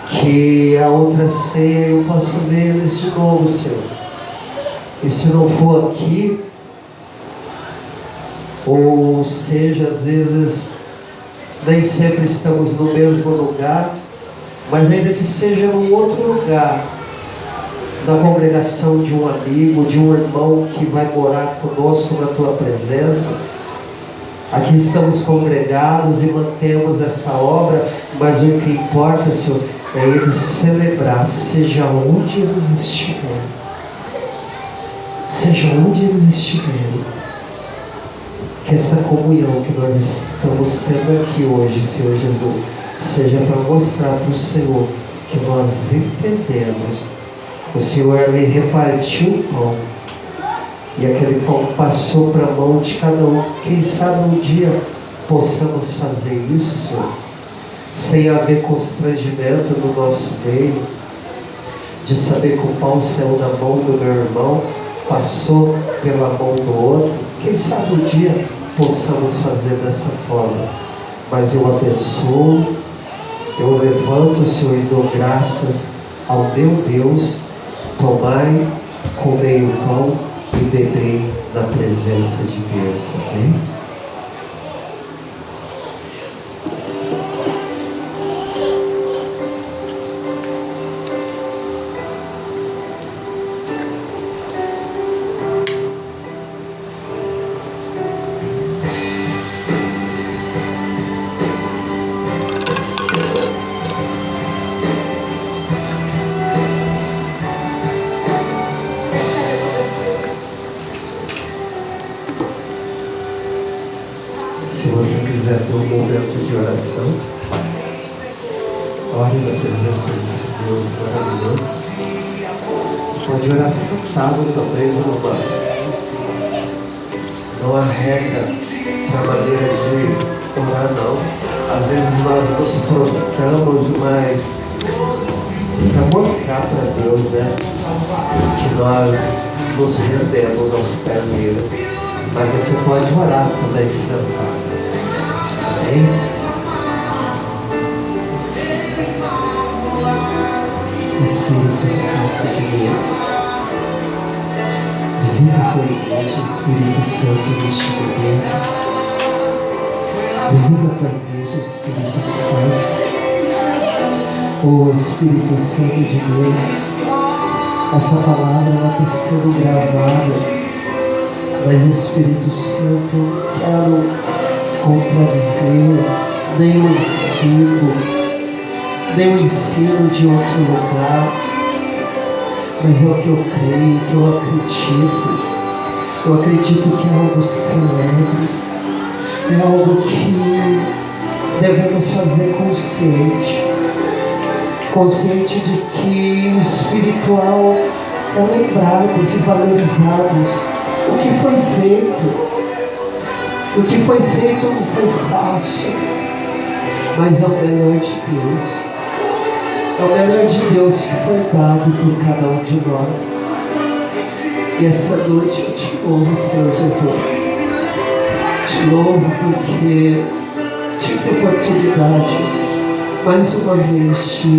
que a outra ceia eu possa ver eles de novo, Senhor. E se não for aqui, ou seja, às vezes nem sempre estamos no mesmo lugar, mas ainda que seja num outro lugar, na congregação de um amigo, de um irmão que vai morar conosco na tua presença. Aqui estamos congregados e mantemos essa obra, mas o que importa, Senhor, é eles celebrar, seja onde eles estiverem. Seja onde eles estiverem. Que essa comunhão que nós estamos tendo aqui hoje, Senhor Jesus, seja para mostrar para o Senhor que nós entendemos. O Senhor ali repartiu o pão, e aquele pão passou para a mão de cada um. Quem sabe um dia possamos fazer isso, Senhor, sem haver constrangimento no nosso meio, de saber que o pão saiu da mão do meu irmão, passou pela mão do outro. Quem sabe um dia possamos fazer dessa forma. Mas eu abençoo, eu levanto, Senhor, e dou graças ao meu Deus. Tomai, comei o pão e bebei na presença de Deus. Amém? Se você quiser ter um momento de oração, ore na presença desse Deus maravilhoso. Pode orar sentado também, meu amado. Não há regra para maneira de orar, não. Às vezes nós nos prostramos, mas para mostrar para Deus, né, que nós nos rendemos aos pés dele. Mas você pode orar também sentado. Amém? Espírito Santo de Deus, visita a tua igreja, Espírito Santo neste momento. Visita a tua igreja, Espírito Santo. Oh Espírito Santo de Deus, essa palavra ela está sendo gravada. Mas Espírito Santo, eu quero contradizer nem o ensino de outro lugar, mas é o que eu creio, que eu acredito. Eu acredito que é algo celebre, é algo que devemos fazer consciente de que o espiritual é lembrarmos e valorizarmos o que foi feito. O que foi feito não foi fácil, mas é o melhor de Deus. É o melhor de Deus que foi dado por cada um de nós. E essa noite eu te louvo, Senhor Jesus. Te louvo porque tive a oportunidade, mais uma vez, de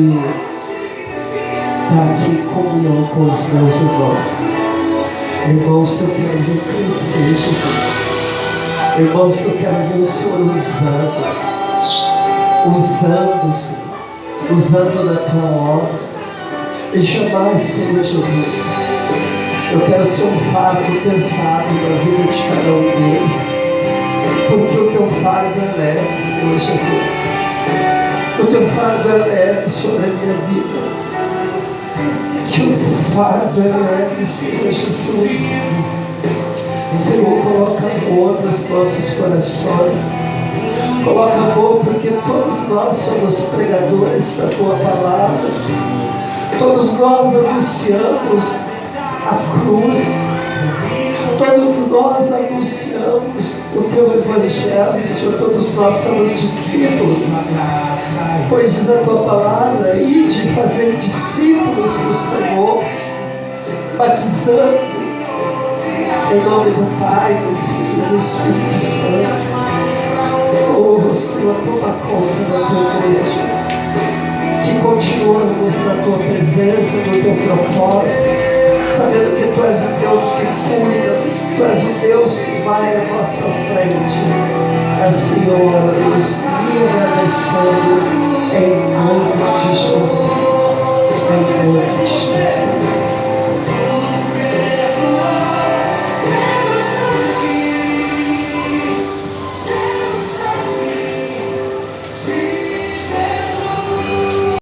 estar aqui em comunhão com os meus irmãos. Irmãos, eu quero ver crescer, Jesus. Irmãos, eu quero ver o Senhor usando da tua obra. E jamais, Senhor Jesus, eu quero ser um fardo pesado na vida de cada um deles, porque o teu fardo é leve, Senhor Jesus. O teu fardo é leve sobre a minha vida. Que o fardo é leve, Senhor Jesus. Senhor, coloca amor nos nossos corações. Coloca amor, porque todos nós somos pregadores da tua palavra. Todos nós anunciamos a cruz. Todos nós anunciamos o teu evangelho, Senhor. Todos nós somos discípulos. Pois diz a tua palavra, ide fazer discípulos do Senhor, batizando em nome do Pai, do Filho e do Espírito Santo. Oh, Senhor, toma conta da tua igreja. Que continuamos na tua presença, no teu propósito, sabendo que tu és o Deus que cuida, tu és o Deus que vai à nossa frente. Assim, ó, Deus, e agradecendo em nome de Jesus.